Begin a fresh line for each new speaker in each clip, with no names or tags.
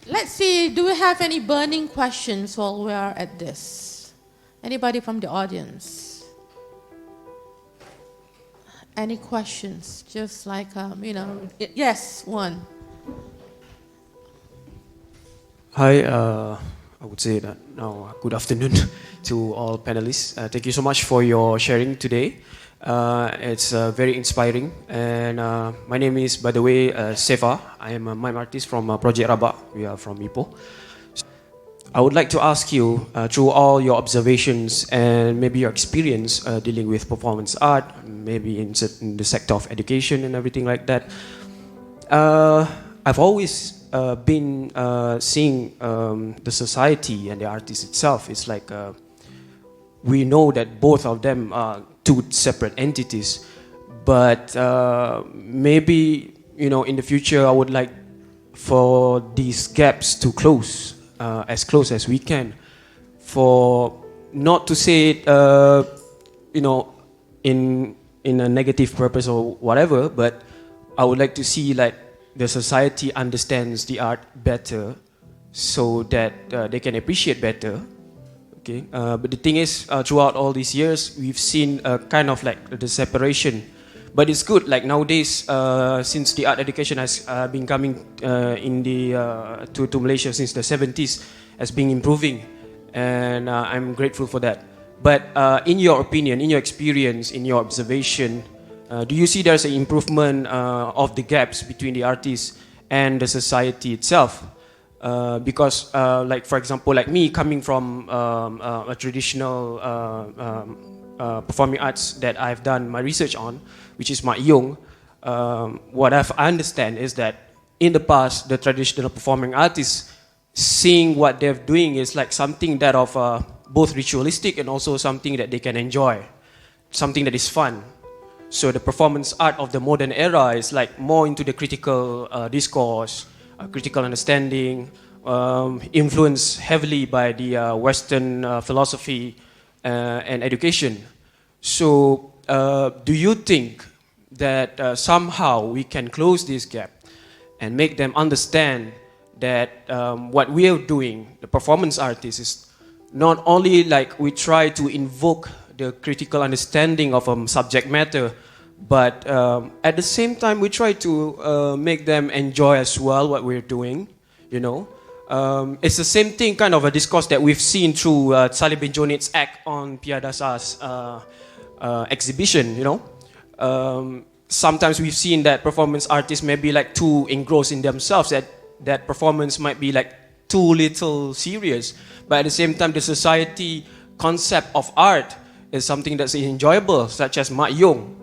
Let's see, do we have any burning questions while we are at this? Anybody from the audience? Any questions? Just like, yes, one.
Hi, I would say that now good afternoon to all panelists. Thank you so much for your sharing today. It's very inspiring. And my name is, by the way, Seva. I am a mime artist from Project ABBA. We are from Ipoh. I would like to ask you, through all your observations and maybe your experience dealing with performance art, maybe in the sector of education and everything like that, I've always been seeing the society and the artist itself. It's like we know that both of them are two separate entities, but maybe in the future I would like for these gaps to close as we can, for not to say it, in a negative purpose or whatever, but I would like to see like the society understands the art better so that they can appreciate better. Okay, but the thing is, throughout all these years, we've seen kind of like the separation. But it's good, like nowadays, since the art education has been coming to Malaysia since the 70s, has been improving, and I'm grateful for that. But in your opinion, in your experience, in your observation, do you see there's an improvement of the gaps between the artists and the society itself? Because, like for example, like me coming from a traditional performing arts that I've done my research on, which is Mak Yong, what I understand is that in the past, the traditional performing artists, seeing what they're doing is like something that of both ritualistic and also something that they can enjoy, something that is fun. So the performance art of the modern era is like more into the critical discourse, critical understanding, influenced heavily by the Western philosophy and education. So do you think that somehow we can close this gap and make them understand that what we are doing, the performance artists, is not only like we try to invoke the critical understanding of a subject matter, but at the same time we try to make them enjoy as well what we're doing, It's the same thing, kind of a discourse that we've seen through Salih bin Jonit's act on Pia Dasar's exhibition, Sometimes we've seen that performance artists may be like too engrossed in themselves, that performance might be like too little serious. But at the same time, the society concept of art is something that's enjoyable, such as Mak Yong.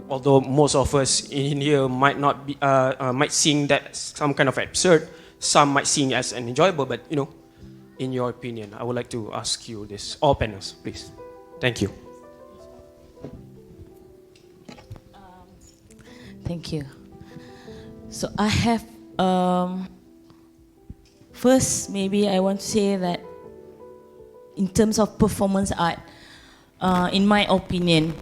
Although most of us in here might not be, might seeing that some kind of absurd, some might see as an enjoyable. But in your opinion, I would like to ask you this, all panels, please. Thank you.
Thank you. So I have, first maybe I want to say that in terms of performance art, in my opinion,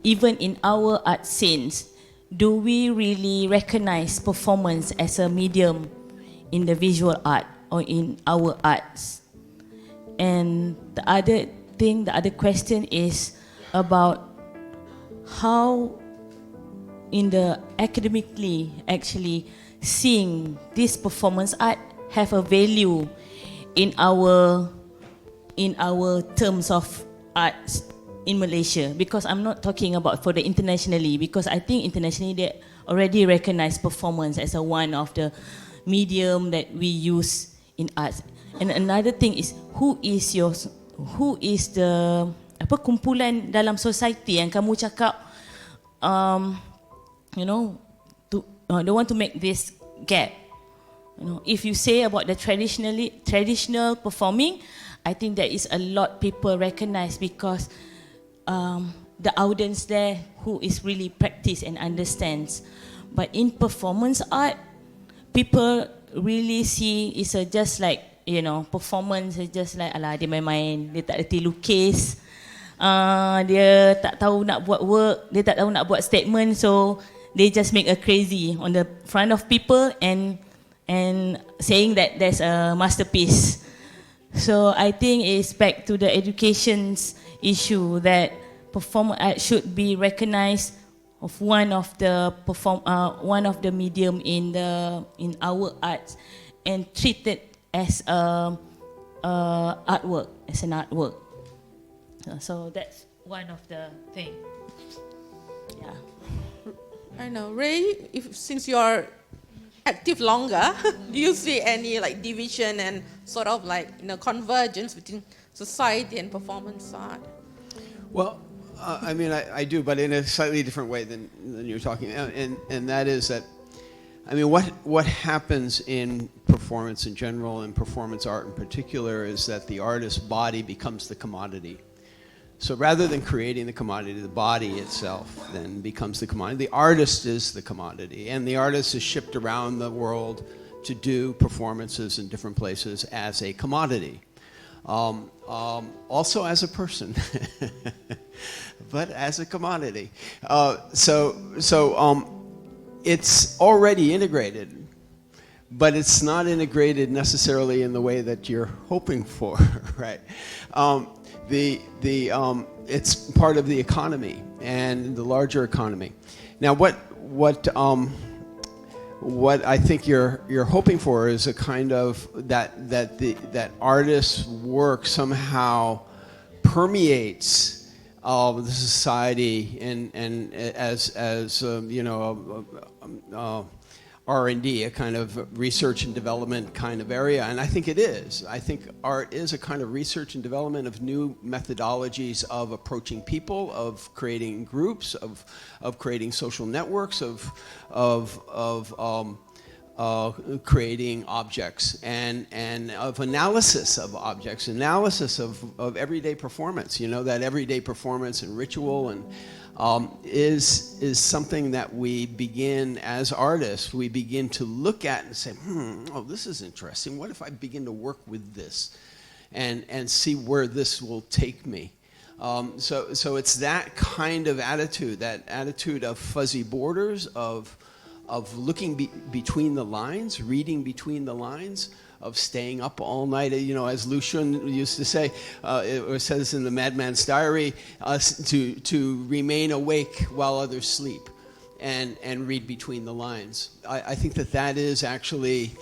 even in our art scenes, do we really recognize performance as a medium in the visual art or in our arts? And the other question is about how in the academically actually seeing this performance art have a value in our terms of arts in Malaysia, because I'm not talking about for the internationally, because I think internationally they already recognize performance as a one of the medium that we use in arts. And another thing is who is the kumpulan dalam society yang kamu cakap don't want to make this gap. If you say about the traditional performing, I think there is a lot people recognize because the audience there who is really practice and understands. But in performance art, people really see it's just like performance is just like alah dia main-main, dia tak reti lukis, dia tak tahu nak buat work, dia tak tahu nak buat statement, so they just make a crazy on the front of people and and saying that there's a masterpiece. So I think it's back to the education's issue that performance art should be recognized of one of the medium in our arts and treated as an artwork. So that's one of the things. Yeah.
I know, Ray. Since you're active longer, do you see any like division and sort of like convergence between society and performance art?
Well, I mean, I do, but in a slightly different way than you're talking, and that is that, I mean, what happens in performance in general and performance art in particular is that the artist's body becomes the commodity. So rather than creating the commodity, the body itself then becomes the commodity. The artist is the commodity, and the artist is shipped around the world to do performances in different places as a commodity. Also as a person, but as a commodity. It's already integrated, but it's not integrated necessarily in the way that you're hoping for, right? It's part of the economy and the larger economy. Now, what I think you're hoping for is a kind of that artist's work somehow permeates the society and as R&D, a kind of research and development kind of area, and I think it is. I think art is a kind of research and development of new methodologies of approaching people, of creating groups, of creating social networks, of creating objects, and of analysis of objects, analysis of everyday performance. You know, that everyday performance and ritual and is something that we begin, as artists, we begin to look at and say, oh, this is interesting. What if I begin to work with this and see where this will take me? So it's that kind of attitude, that attitude of fuzzy borders, of looking between the lines, reading between the lines, of staying up all night, as Lucian used to say, or says in the Madman's Diary, to remain awake while others sleep, and read between the lines. I think that is actually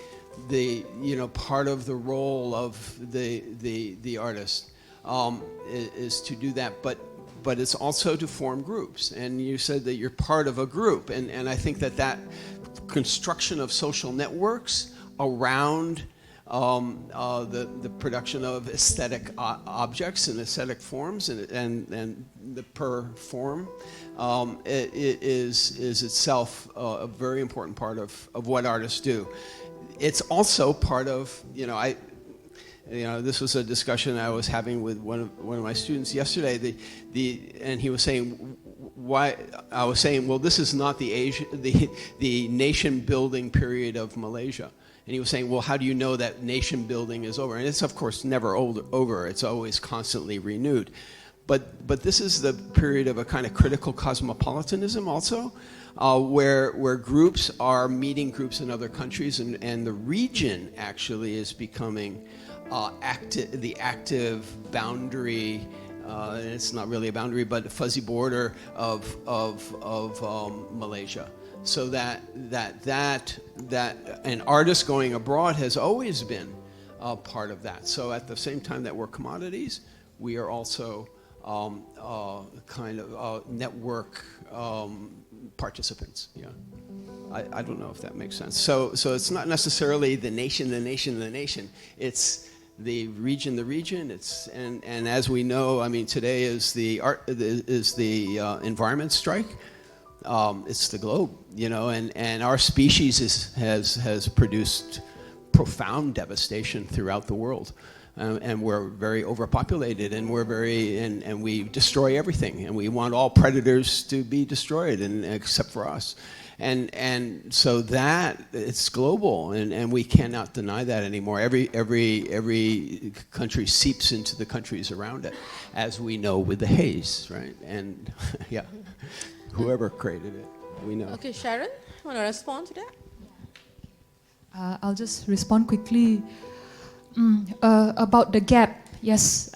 the part of the role of the artist, is to do that, but it's also to form groups. And you said that you're part of a group, and I think that construction of social networks around the production of aesthetic objects and aesthetic forms and the per form it is itself a very important part of what artists do. It's also part of, this was a discussion I was having with one of my students yesterday. And he was saying, why? I was saying, well, this is not the nation building period of Malaysia. And he was saying, well, how do you know that nation building is over? And it's, of course, never over. It's always constantly renewed. But this is the period of a kind of critical cosmopolitanism also, where groups are meeting groups in other countries, and the region actually is becoming the active boundary. It's not really a boundary, but a fuzzy border of Malaysia. So that an artist going abroad has always been part of that. So at the same time that we're commodities, we are also kind of network participants. Yeah, I don't know if that makes sense. So it's not necessarily the nation. It's the region. It's and as we know, I mean, today is the environment strike. It's the globe, and our species has produced profound devastation throughout the world, and we're very overpopulated, and and we destroy everything, and we want all predators to be destroyed, and except for us, and so that it's global, and we cannot deny that anymore. Every country seeps into the countries around it, as we know with the haze, right? And yeah. Whoever created it, we know.
Okay, Sharon, want to respond to that?
I'll just respond quickly. About the gap, yes,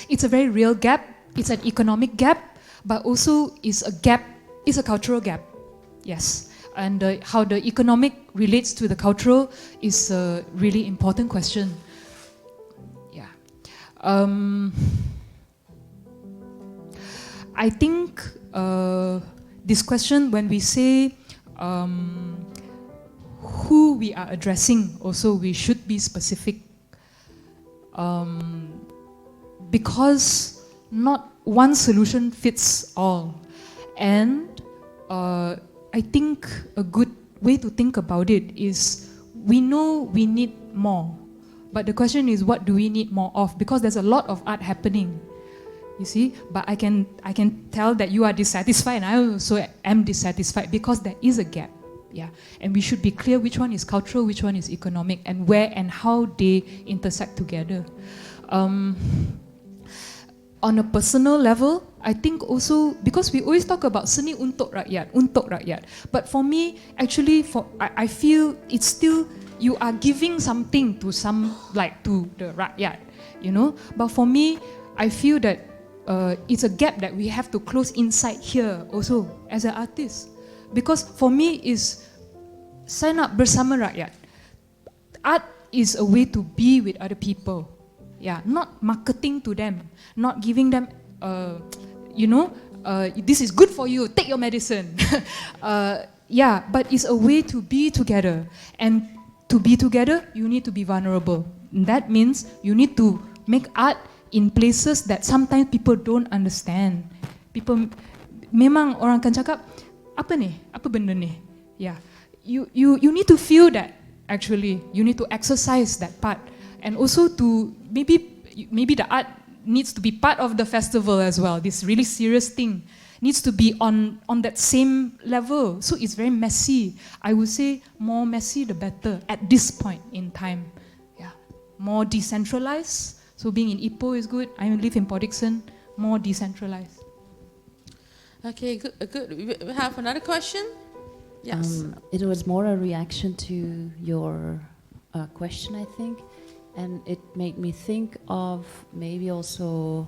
it's a very real gap. It's an economic gap, but also it's a cultural gap. Yes, and how the economic relates to the cultural is a really important question. Yeah, I think this question, when we say who we are addressing, also we should be specific, because not one solution fits all. And I think a good way to think about it is, we know we need more, but the question is, what do we need more of? Because there's a lot of art happening, you see, but I can tell that you are dissatisfied, and I also am dissatisfied, because there is a gap. Yeah, and we should be clear which one is cultural, which one is economic, and where and how they intersect together. On a personal level, I think also, because we always talk about seni untuk rakyat, but for me, actually, I feel it's still, you are giving something to to the rakyat, you know. But for me, I feel that it's a gap that we have to close inside here also as an artist, because for me is sign up bersama rakyat. Art is a way to be with other people. Yeah, not marketing to them, not giving them, this is good for you, take your medicine. Yeah, but it's a way to be together. And to be together, you need to be vulnerable. And that means you need to make art in places that sometimes people don't understand. People, memang orang akan cakap, apa ni? Apa benda ni? Yeah, you need to feel that, actually. You need to exercise that part. And also to, maybe the art needs to be part of the festival as well. This really serious thing needs to be on that same level. So it's very messy. I would say more messy the better at this point in time. Yeah, more decentralized. So being in Ipoh is good. I live in Port Dickson. More decentralized.
Okay, good. We have another question. Yes.
It was more a reaction to your question, I think. And it made me think of maybe also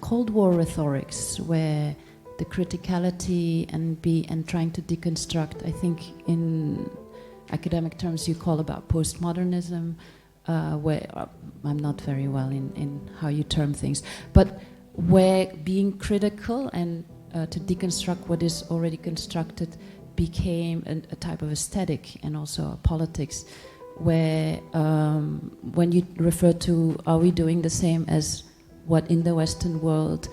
Cold War rhetorics, where the criticality and trying to deconstruct, I think in academic terms you call about postmodernism, where I'm not very well in how you term things, but where being critical and to deconstruct what is already constructed became a type of aesthetic and also a politics, where when you refer to, are we doing the same as what in the Western world,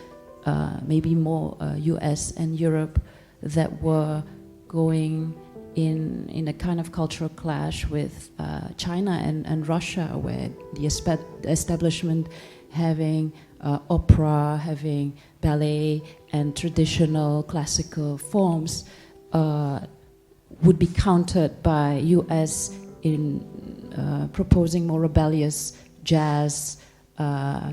maybe more US and Europe, that were going in a kind of cultural clash with China and Russia, where the establishment having opera, having ballet and traditional classical forms would be countered by US in proposing more rebellious jazz,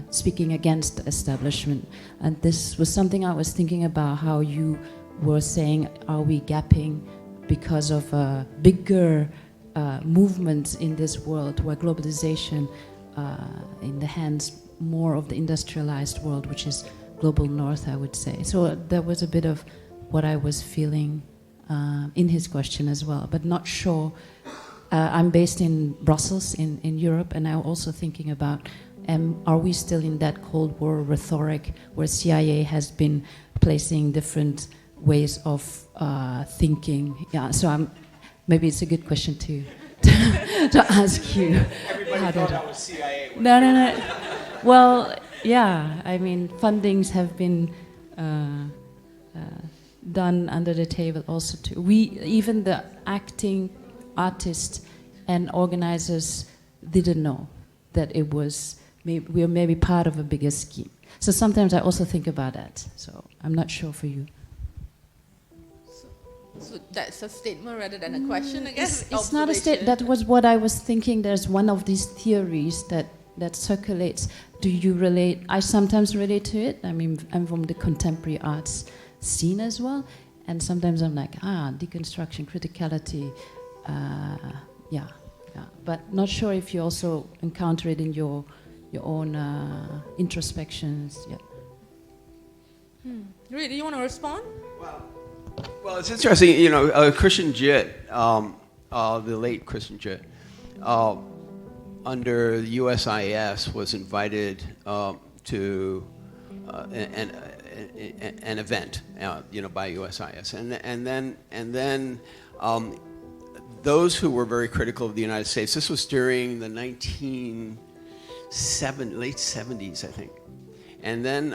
speaking against the establishment. And this was something I was thinking about, how you were saying, are we gapping because of a bigger movement in this world, where globalization in the hands more of the industrialized world, which is global north, I would say. So that was a bit of what I was feeling in his question as well, but not sure. I'm based in Brussels, in Europe, and I'm also thinking about, are we still in that Cold War rhetoric where CIA has been placing different ways of thinking? Yeah, so maybe it's a good question to ask you.
Everybody thought that was CIA.
No. Well, yeah, I mean, fundings have been done under the table also too. Even the acting artists and organizers didn't know that it was, we were maybe part of a bigger scheme. So sometimes I also think about that. So I'm not sure for you.
So that's a statement rather than a question, I guess.
It's not a statement. That was what I was thinking. There's one of these theories that circulates. Do you relate? I sometimes relate to it. I mean, I'm from the contemporary arts scene as well. And sometimes I'm like, deconstruction, criticality, yeah. But not sure if you also encounter it in your own introspections. Yeah.
Ray, do you want to respond?
Well, it's interesting, Christian Jitt, the late Christian Jitt, under the U.S.A. was invited to an event, by U.S.A. and then those who were very critical of the United States. This was during the late 70s, I think, and then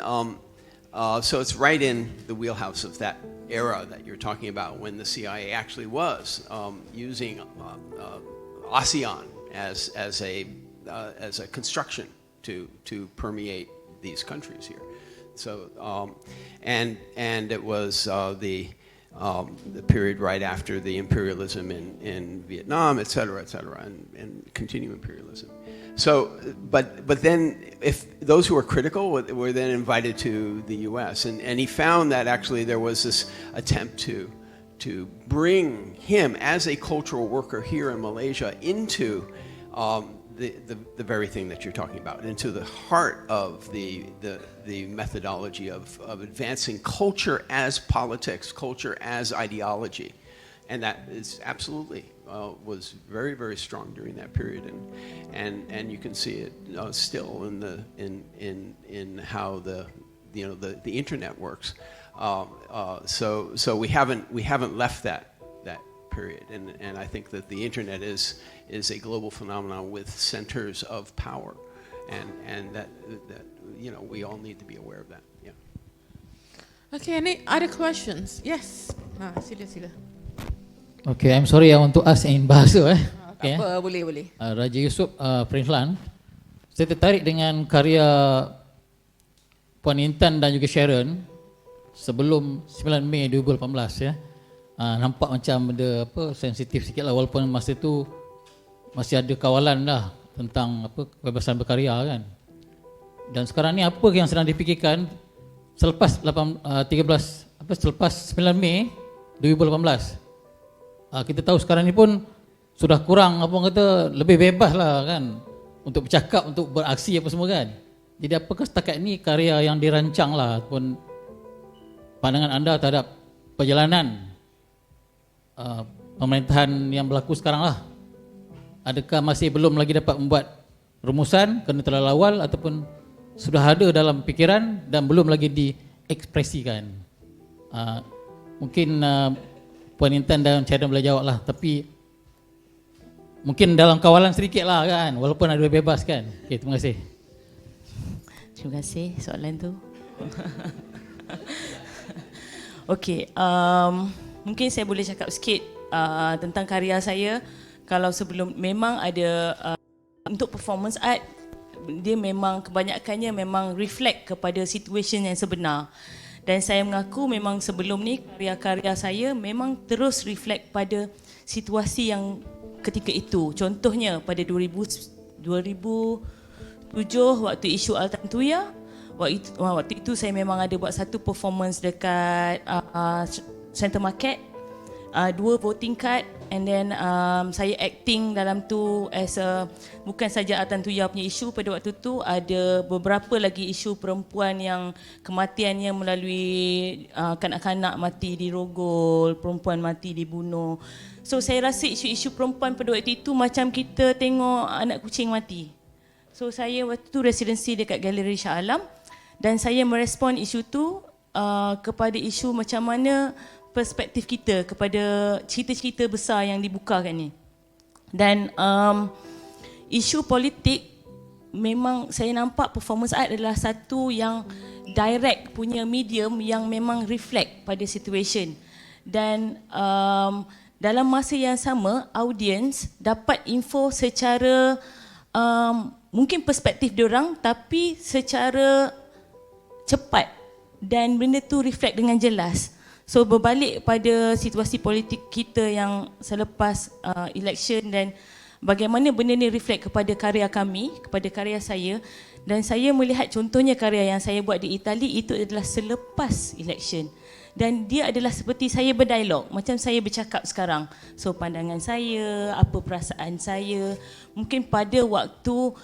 so it's right in the wheelhouse of that era that you're talking about, when the CIA actually was using ASEAN as a construction to permeate these countries here. So and it was the period right after the imperialism in Vietnam, et cetera, and continued imperialism. So, but then, if those who were critical were then invited to the U.S., and he found that actually there was this attempt to bring him as a cultural worker here in Malaysia into the very thing that you're talking about, into the heart of the methodology of advancing culture as politics, culture as ideology, and that is absolutely was very, very strong during that period, and you can see it still in how the internet works. So we haven't left that period, and I think that the internet is a global phenomenon with centers of power, and that we all need to be aware of that. Yeah.
Okay, any other questions? Yes. Sila.
Okay, I'm sorry, I want to ask in bahasa.
Okay. Boleh.
Raja Yusof Prinslan, saya tertarik dengan karya Puan Intan dan juga Sharon sebelum 9 Mei 2018 ya. Nampak macam ada sensitif sikit lah, walaupun masa tu masih ada kawalan lah tentang kebebasan berkarya kan. Dan sekarang ni apa yang sedang dipikirkan selepas 9 Mei 2018? Kita tahu sekarang ni pun sudah kurang lebih bebas lah kan untuk bercakap, untuk beraksi apa semua kan. Jadi apakah setakat ini karya yang dirancang lah ataupun pandangan anda terhadap perjalanan pemerintahan yang berlaku sekarang lah? Adakah masih belum lagi dapat membuat rumusan kerana terlalu awal, ataupun sudah ada dalam fikiran dan belum lagi diekspresikan? Mungkin Puan Intan dan Sharon boleh jawab lah, tapi mungkin dalam kawalan sedikit lah kan, walaupun ada bebas kan. Okay, terima kasih.
Terima kasih soalan tu. Okay, mungkin saya boleh cakap sikit tentang karya saya. Kalau sebelum, memang ada untuk performance art, dia memang kebanyakannya memang reflect kepada situation yang sebenar. Dan saya mengaku memang sebelum ni karya-karya saya memang terus reflect pada situasi yang ketika itu. Contohnya pada 2007 waktu isu Al-Tantuya, waktu itu saya memang ada buat satu performance dekat Center Market, 2 voting card, and then saya acting dalam tu as bukan saja Al-Tantuya punya isu pada waktu tu, ada beberapa lagi isu perempuan yang kematiannya melalui kanak-kanak mati dirogol, perempuan mati dibunuh. So saya rasa isu-isu perempuan pada waktu itu macam kita tengok anak kucing mati. So saya waktu tu residency dekat Galeri Shah Alam, dan saya merespon isu tu kepada isu macam mana perspektif kita kepada cerita-cerita besar yang dibukakan ni. Dan isu politik, memang saya nampak performance art adalah satu yang direct punya medium yang memang reflect pada situation. Dan dalam masa yang sama, audience dapat info secara mungkin perspektif diorang, tapi secara cepat, dan benda tu reflect dengan jelas. So berbalik pada situasi politik kita yang selepas election, dan bagaimana benda ni reflect kepada karya kami, kepada karya saya. Dan saya melihat contohnya karya yang saya buat di Itali itu adalah selepas election. dan dia adalah seperti saya berdialog, macam saya bercakap sekarang. So pandangan saya, apa perasaan saya, mungkin pada waktu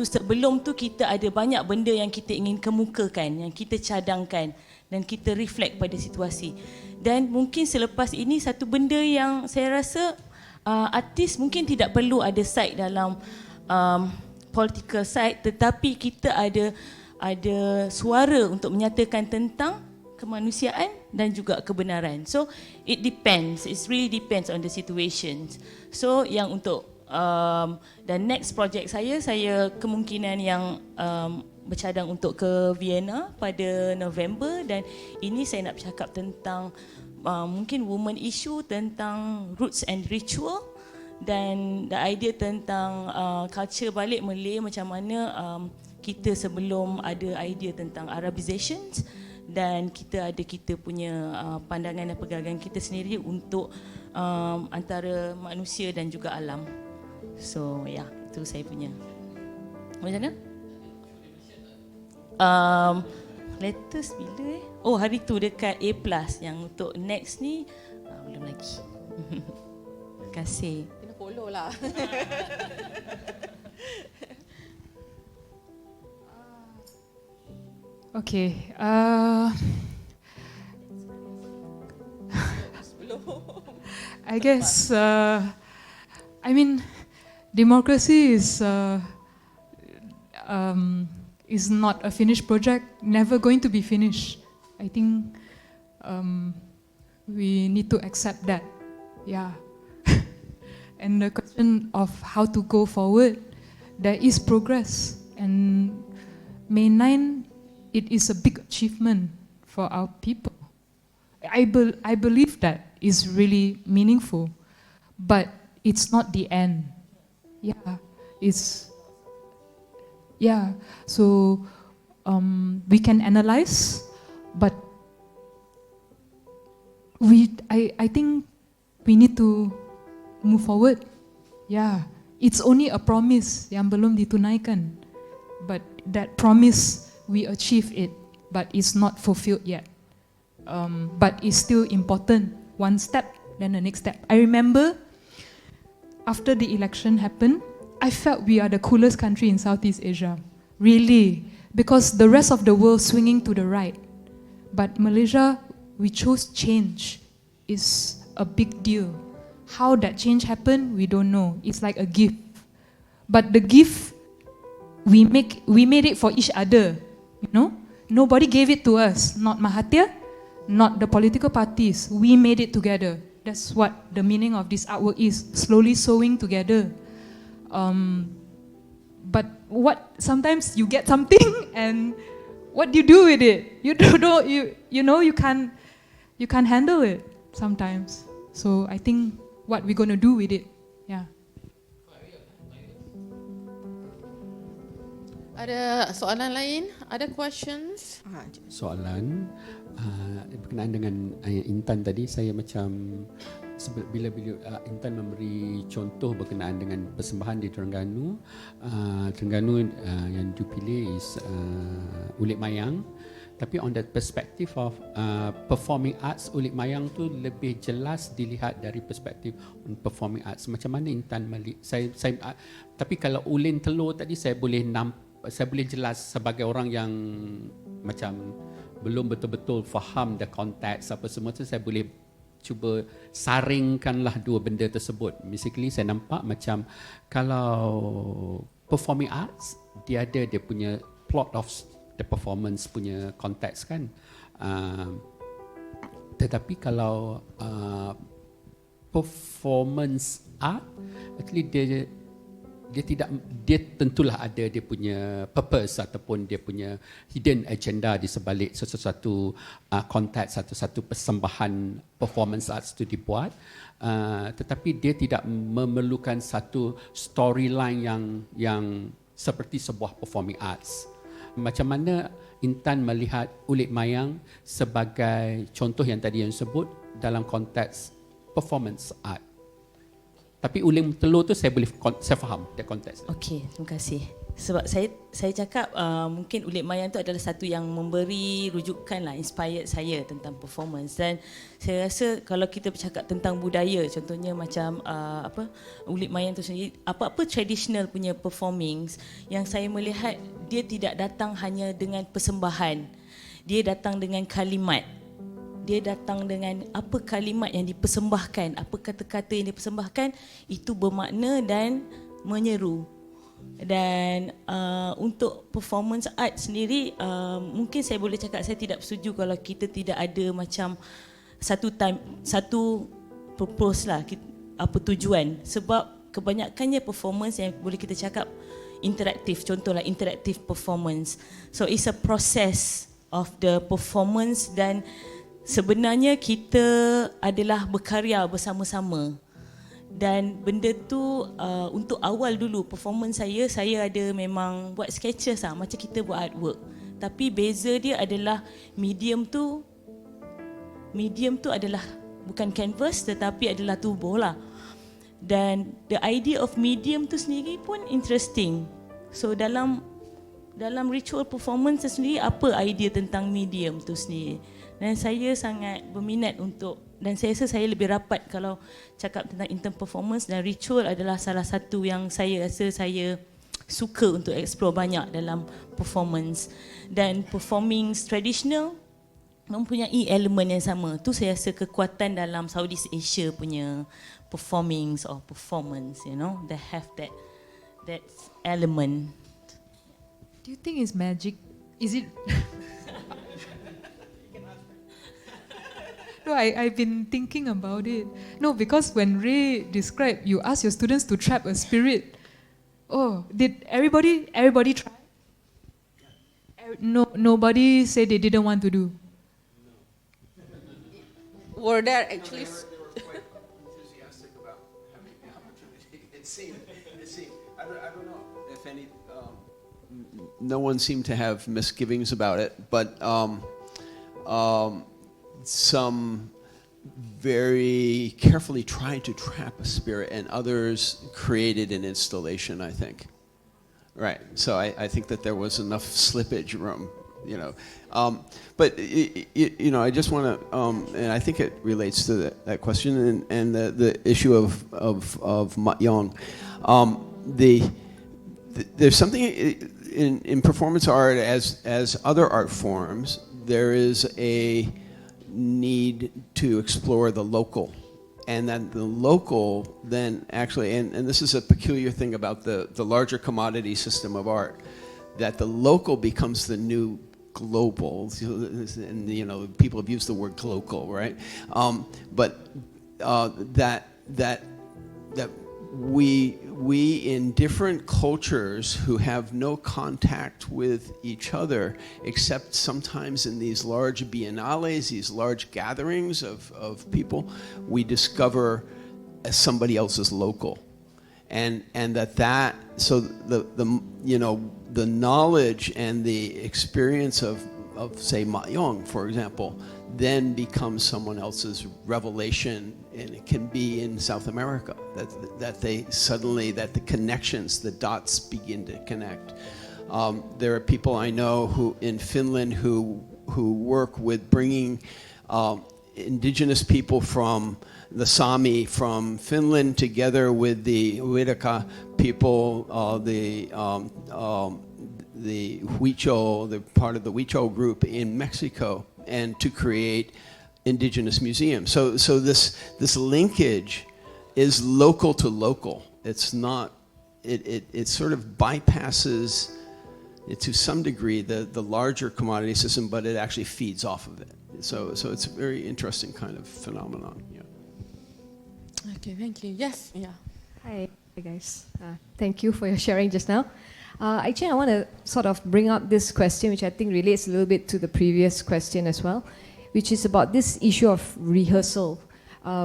sebelum tu kita ada banyak benda yang kita ingin kemukakan, yang kita cadangkan dan kita reflect pada situasi. Dan mungkin selepas ini satu benda yang saya rasa artis mungkin tidak perlu ada side dalam political side, tetapi kita ada suara untuk menyatakan tentang kemanusiaan dan juga kebenaran. So it depends, it really depends on the situations. So yang untuk dan next project saya kemungkinan yang bercadang untuk ke Vienna pada November, dan ini saya nak bercakap tentang mungkin women issue, tentang roots and ritual, dan the idea tentang culture balik Malay, macam mana kita sebelum ada idea tentang Arabizations, dan kita punya pandangan dan pegangan kita sendiri untuk antara manusia dan juga alam. So ya, itu saya punya. Macam mana? Letters bila Oh, hari tu dekat A+. Yang untuk next ni belum lagi. Terima kasih.
Kena follow lah.
Okay. I guess I mean democracy is not a finished project, never going to be finished. I think we need to accept that. Yeah. And the question of how to go forward, there is progress, and May 9, it is a big achievement for our people. I believe that is really meaningful, but it's not the end. So we can analyze, but I think we need to move forward. Yeah, it's only a promise yang belum ditunaikan, but that promise we achieve it, but it's not fulfilled yet. But it's still important. One step, then the next step. I remember after the election happened, I felt we are the coolest country in Southeast Asia, really, because the rest of the world swinging to the right. But Malaysia, we chose change. Is a big deal. How that change happened, we don't know. It's like a gift. But the gift, we made it for each other. You know, nobody gave it to us. Not Mahathir, not the political parties. We made it together. That's what the meaning of this artwork is. Slowly sewing together. But sometimes you get something, and what do you do with it? You can't handle it sometimes. So I think what we're gonna do with it, yeah.
Ada soalan lain? Ada questions?
Soalan berkenaan dengan Intan tadi, saya macam bila Intan memberi contoh berkenaan dengan persembahan di Terengganu, yang dipilih is Ulit Mayang. Tapi on the perspective of performing arts, Ulit Mayang tu lebih jelas dilihat dari perspektif on performing arts. Macam mana Intan tapi kalau Ulin Telur tadi saya boleh jelas sebagai orang yang macam belum betul-betul faham the context apa semua tu, saya boleh cuba saringkanlah dua benda tersebut. Basically saya nampak macam kalau performing arts dia ada dia punya plot of the performance punya konteks kan, tetapi kalau performance art actually dia tentulah ada dia punya purpose ataupun dia punya hidden agenda di sebalik sesuatu konteks, satu persembahan performance arts itu dibuat, tetapi dia tidak memerlukan satu storyline yang seperti sebuah performing arts. Macam mana Intan melihat Ulit Mayang sebagai contoh yang tadi yang sebut dalam konteks performance art? Tapi Ulit Telur tu saya faham the konteks.
Okey, terima kasih. Sebab saya cakap mungkin Ulit Mayang tu adalah satu yang memberi rujukan lah, inspired saya tentang performance. Dan saya rasa kalau kita bercakap tentang budaya, contohnya macam Ulit Mayang tu sendiri, apa-apa traditional punya performings, yang saya melihat dia tidak datang hanya dengan persembahan, dia datang dengan kalimat. Dia datang dengan apa kalimat yang dipersembahkan, apa kata-kata yang dipersembahkan, itu bermakna dan menyeru. Dan untuk performance art sendiri, mungkin saya boleh cakap saya tidak setuju kalau kita tidak ada macam satu purpose lah, apa tujuan. Sebab kebanyakannya performance yang boleh kita cakap interaktif, contohlah interactive performance. So it's a process of the performance, dan sebenarnya kita adalah berkarya bersama-sama. Dan benda tu untuk awal dulu performance saya ada memang buat sketches lah, macam kita buat artwork. Tapi beza dia adalah medium tu adalah bukan canvas tetapi adalah tubuh lah. Dan the idea of medium tu sendiri pun interesting. So dalam ritual performance sendiri, apa idea tentang medium tu sendiri? Dan saya sangat berminat untuk, dan saya rasa saya lebih rapat kalau cakap tentang in term performance, dan ritual adalah salah satu yang saya rasa saya suka untuk explore banyak dalam performance. Dan performing traditional mempunyai elemen yang sama. Tu saya rasa kekuatan dalam Southeast Asia punya performings or performance, you know, they have that element.
Do you think it's magic? Is it? No, I've been thinking about it. No, because when Ray described, you asked your students to trap a spirit. Oh, did everybody try? No, nobody said they didn't want to do.
Were there actually?
Quite enthusiastic about having the opportunity. It seemed. I don't know if any. No one seemed to have misgivings about it, but some very carefully tried to trap a spirit, and others created an installation, I think. Right. So I think that there was enough slippage room, you know. But you know, I just want to, and I think it relates to that question and the issue of Mat Yong. There's something in performance art, as other art forms, there is a need to explore the local, and then the local then actually, and this is a peculiar thing about the larger commodity system of art, that the local becomes the new global, and you know, people have used the word global, right? But that we in different cultures who have no contact with each other, except sometimes in these large biennales, these large gatherings of people, we discover somebody else's local. And that so the you know, the knowledge and the experience of say Mat Yong, for example, then becomes someone else's revelation, and it can be in South America that they suddenly, that the connections, the dots begin to connect. There are people I know who in Finland who work with bringing indigenous people from the Sami from Finland together with the Uedaka people, the Huichol, the part of the Huichol group in Mexico, and to create indigenous museums. So this linkage is local to local. It's not. It sort of bypasses it to some degree the larger commodity system, but it actually feeds off of it. So it's a very interesting kind of phenomenon. Yeah.
Okay, thank you. Yes, yeah.
Hi guys. Thank you for your sharing just now. Actually, I want to sort of bring up this question, which I think relates a little bit to the previous question as well, which is about this issue of rehearsal.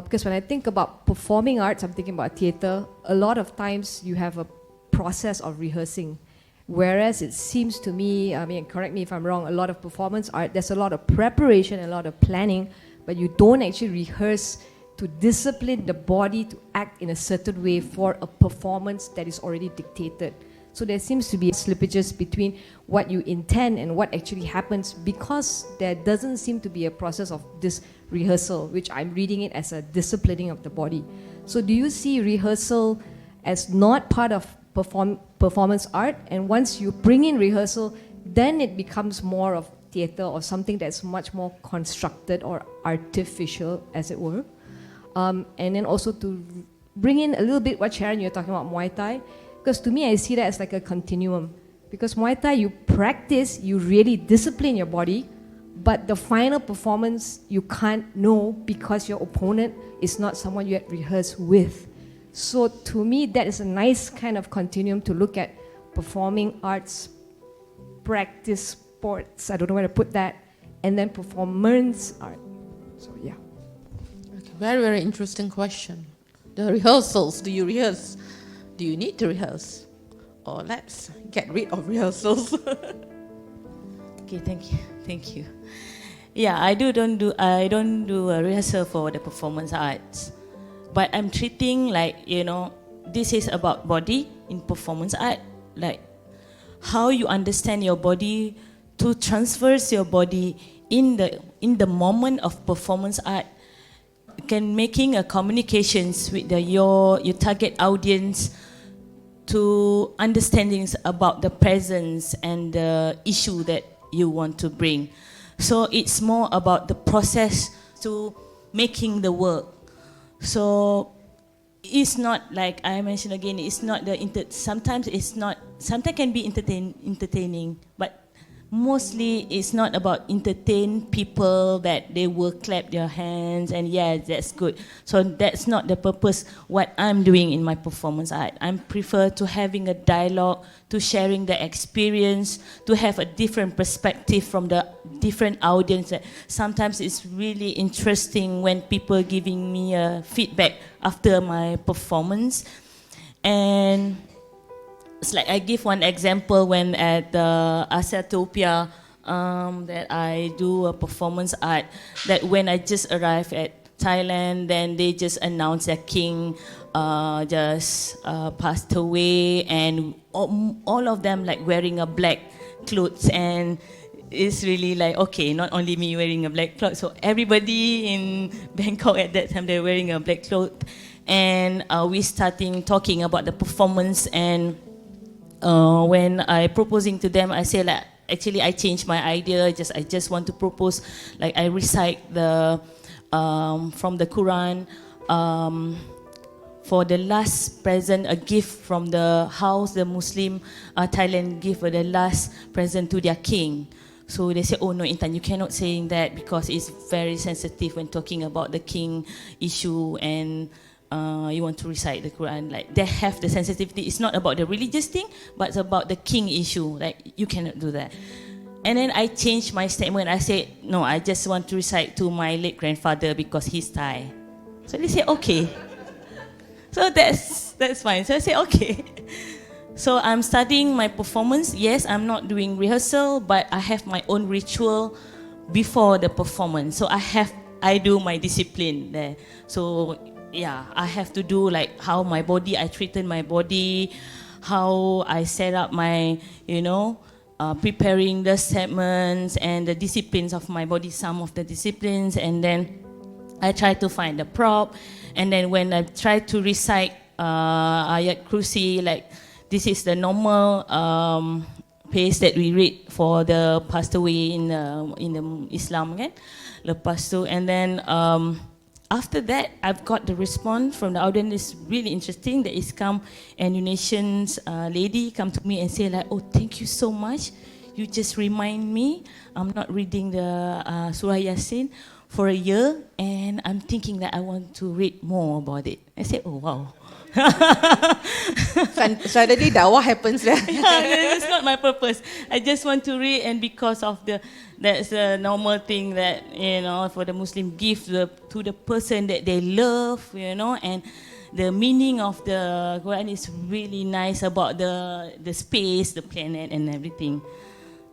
Because when I think about performing arts, I'm thinking about theatre. A lot of times you have a process of rehearsing. Whereas it seems to me, I mean, correct me if I'm wrong, a lot of performance art, there's a lot of preparation, a lot of planning, but you don't actually rehearse to discipline the body to act in a certain way for a performance that is already dictated. So there seems to be slippages between what you intend and what actually happens, because there doesn't seem to be a process of this rehearsal, which I'm reading it as a disciplining of the body. So do you see rehearsal as not part of performance art, and once you bring in rehearsal, then it becomes more of theatre or something that's much more constructed or artificial, as it were? And then also to bring in a little bit what Sharon, you're talking about Muay Thai, because to me I see that as like a continuum. Because Muay Thai, you practice, you really discipline your body, but the final performance you can't know because your opponent is not someone you had rehearsed with. So to me, that is a nice kind of continuum to look at performing arts, practice sports, I don't know where to put that, and then performance art. So yeah.
Okay, very, very interesting question. The rehearsals, do you rehearse? Do you need to rehearse? Or let's get rid of rehearsals.
Okay, thank you. Yeah, I don't do a rehearsal for the performance arts, but I'm treating like, you know, this is about body in performance art, like how you understand your body to transfer your body in the moment of performance art, can making a communications with your target audience to understandings about the presence and the issue that you want to bring. So it's more about the process to making the work. So it's not like I mentioned again, it's not sometimes can be entertaining, but mostly it's not about entertain people that they will clap their hands and yeah, that's good. So that's not the purpose what I'm doing in my performance art. I prefer to having a dialogue, to sharing the experience, to have a different perspective from the different audience. Sometimes it's really interesting when people giving me a feedback after my performance. And it's like I give one example when at the Asiatopia that I do a performance art, that when I just arrived at Thailand, then they just announced their king just passed away, and all of them like wearing a black clothes, and it's really like, okay, not only me wearing a black cloth, so everybody in Bangkok at that time, they're wearing a black cloth, and we starting talking about the performance. And when I proposing to them, I say like, actually I changed my idea. I just want to propose, like I recite the from the Quran for the last present, a gift from the house, the Muslim Thailand give the last present to their king. So they say, oh no, Intan, you cannot say that because it's very sensitive when talking about the king issue, and you want to recite the Quran. Like they have the sensitivity. It's not about the religious thing, but it's about the king issue. Like you cannot do that. And then I changed my statement. I said, no, I just want to recite to my late grandfather because he's Thai. So they say, okay. So that's fine. So I say, okay. So I'm studying my performance. Yes, I'm not doing rehearsal, but I have my own ritual before the performance. So I do my discipline there. So yeah, I have to do like how my body, I treated my body, how I set up my, preparing the segments and the disciplines of my body, some of the disciplines, and then I try to find the prop, and then when I try to recite ayat kursi, like this is the normal pace that we read for the passed away in the Islam, kan? Lepas tu, and then after that, I've got the response from the audience. It's really interesting. There is come an Indonesian lady come to me and say like, oh, thank you so much. You just remind me. I'm not reading the Surah Yasin for a year, and I'm thinking that I want to read more about it. I said, oh, wow.
Suddenly dawah happens there.
Yeah, that's not my purpose. I just want to read, and because of that's a normal thing that, for the Muslim give to the person that they love, and the meaning of the Quran is really nice about the space, the planet and everything.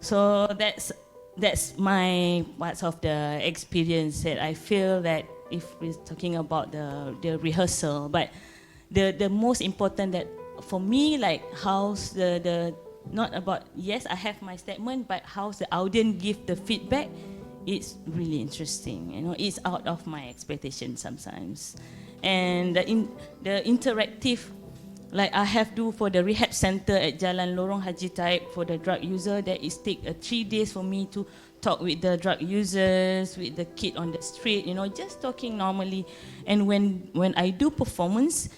So that's my parts of the experience that I feel that if we're talking about the rehearsal, but the most important that for me, like how's the not about, yes, I have my statement, but how's the audience give the feedback, it's really interesting. You know, it's out of my expectation sometimes. And the interactive, like I have to for the rehab center at Jalan Lorong Haji Taib for the drug user, that is take 3 days for me to talk with the drug users, with the kid on the street, you know, just talking normally. And when I do performance,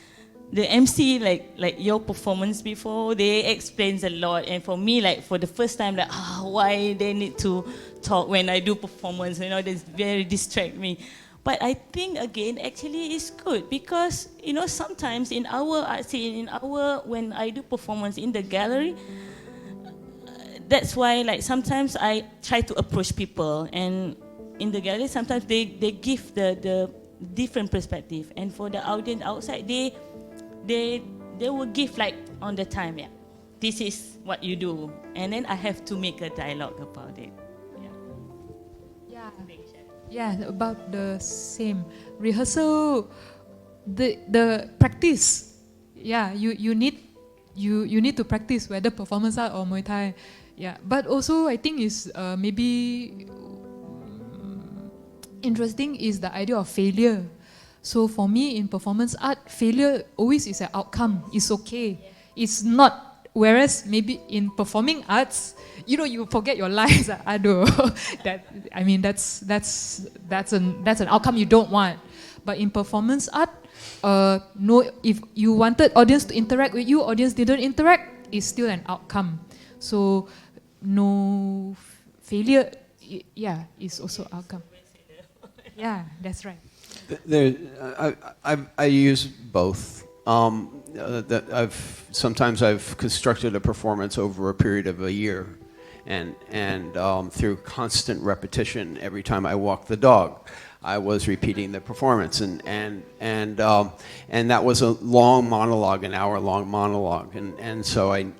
the MC, like your performance before, they explains a lot. And for me, like for the first time, like why they need to talk when I do performance, you know, that's very distract me. But I think again, actually it's good because, you know, sometimes in our art scene, when I do performance in the gallery, that's why like sometimes I try to approach people, and in the gallery sometimes they give the different perspective, and for the audience outside they will give like on the time, yeah, this is what you do, and then I have to make a dialogue about it.
Yeah, about the same. Rehearsal, the practice. Yeah, you need to practice whether performance art or Muay Thai. Yeah, but also I think is maybe interesting is the idea of failure. So for me in performance art, failure always is an outcome. It's okay. It's not. Whereas maybe in performing arts, you know, you forget your lines. Aduh, that's an outcome you don't want. But in performance art, no, if you wanted audience to interact with you, audience didn't interact, it's still an outcome. So no failure, yeah, is also outcome. Yeah, that's right.
I use both. Sometimes I've constructed a performance over a period of a year, and through constant repetition, every time I walk the dog, I was repeating the performance, and that was a long monologue, an hour-long monologue, and so I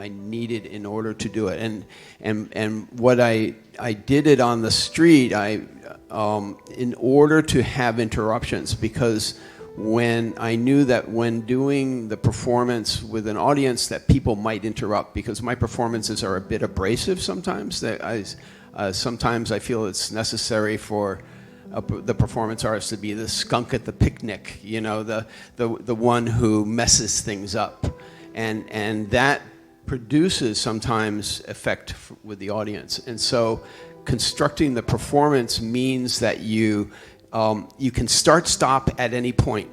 needed in order to do it, and what I did it on the street, in order to have interruptions, because when I knew that when doing the performance with an audience that people might interrupt, because my performances are a bit abrasive sometimes, sometimes I feel it's necessary for the performance artist to be the skunk at the picnic, you know, the one who messes things up, and that produces sometimes effect with the audience. And so constructing the performance means that you can start, stop at any point.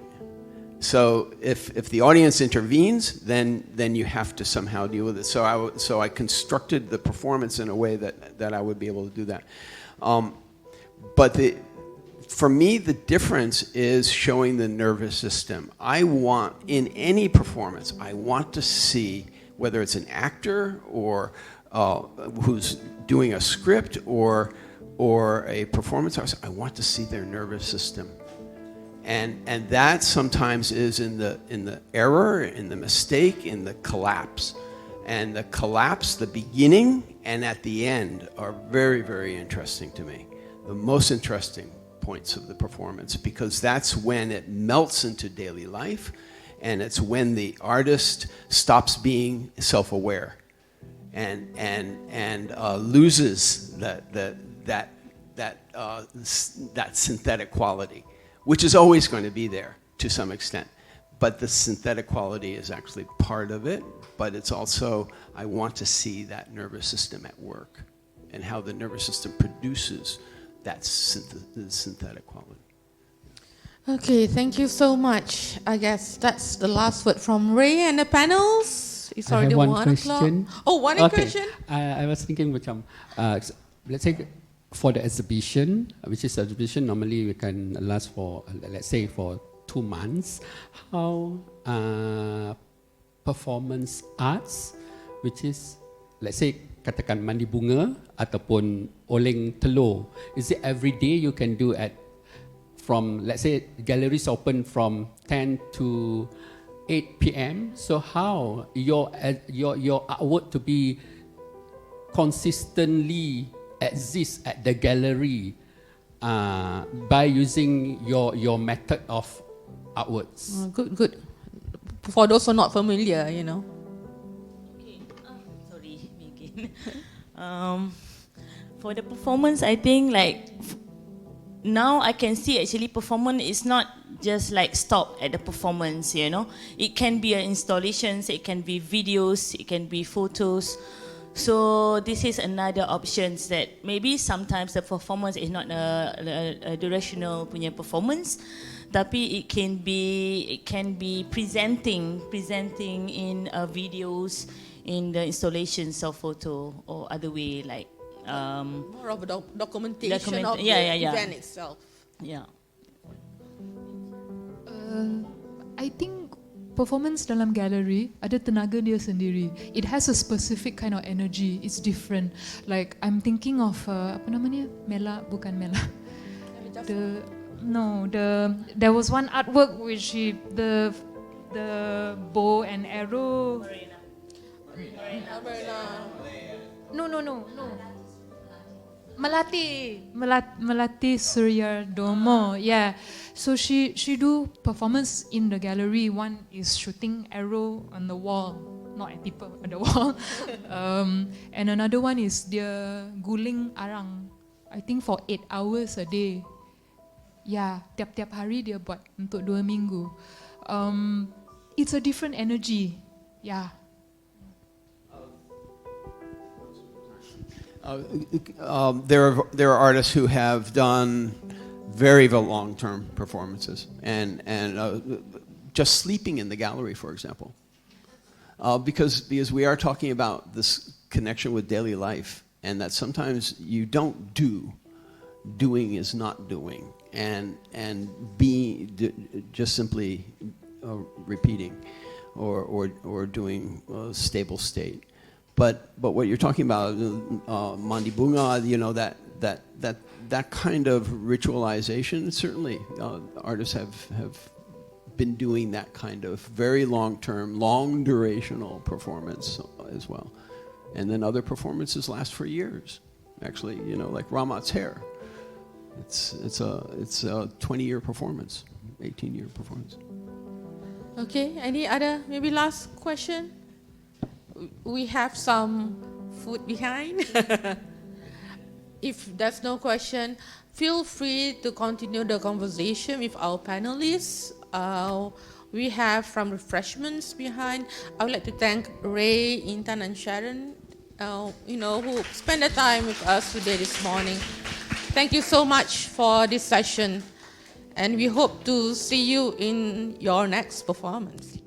So if the audience intervenes, then you have to somehow deal with it. So I constructed the performance in a way that I would be able to do that. But for me, the difference is showing the nervous system. I want, in any performance, I want to see whether it's an actor or who's doing a script or a performance artist, I want to see their nervous system. And that sometimes is in the error, in the mistake, in the collapse. And the collapse, the beginning and at the end are very, very interesting to me. The most interesting points of the performance, because that's when it melts into daily life, and it's when the artist stops being self-aware and loses that synthetic quality, which is always going to be there to some extent. But the synthetic quality is actually part of it, but it's also, I want to see that nervous system at work and how the nervous system produces that synthetic quality.
Okay, thank you so much. I guess that's the last word from Ray and the panels. It's already 1 o'clock. Oh, one question?
I was thinking, let's say for the exhibition, which is exhibition, normally we can last for, let's say, for 2 months. How performance arts, which is, let's say, katakan mandi bunga ataupun oleng telur, is it every day you can do at from, let's say, galleries open from 10 to 8 p.m. So how your artwork to be consistently exist at the gallery by using your method of artworks?
Good. for those who are not familiar, you know.
Okay. Sorry, me again. For the performance, I think like now I can see actually performance is not just like stop at the performance, you know. It can be installations, it can be videos, it can be photos. So this is another options that maybe sometimes the performance is not a durational punya performance, tapi it can be presenting in videos, in the installations of photo or other way like
more of a documentation of the event itself.
Yeah.
I think performance dalam gallery ada tenaga dia sendiri. It has a specific kind of energy. It's different. Like I'm thinking of apa namanya? Mela, bukan Mela. There was one artwork which the bow and arrow. No. Melati Surya Domo. Yeah. So she do performance in the gallery. One is shooting arrow on the wall, not at people, on the wall. And another one is dia guling arang. I think for 8 hours a day. Yeah, tiap-tiap hari dia buat untuk 2 minggu. It's a different energy. Yeah.
There are artists who have done very long-term performances and just sleeping in the gallery, for example, because we are talking about this connection with daily life, and that sometimes you don't doing is not doing, and just simply repeating or doing a stable state. But what you're talking about, Mandi Bunga, you know, that kind of ritualization, certainly artists have been doing that kind of very long-term, long durational performance as well. And then other performances last for years. Actually, you know, like Ramat's hair. It's a 20-year performance, 18-year performance.
Okay, any other, maybe last question? We have some food behind. If there's no question, feel free to continue the conversation with our panelists. We have some refreshments behind. I would like to thank Ray, Intan, and Sharon, who spent the time with us today this morning. Thank you so much for this session, and we hope to see you in your next performance.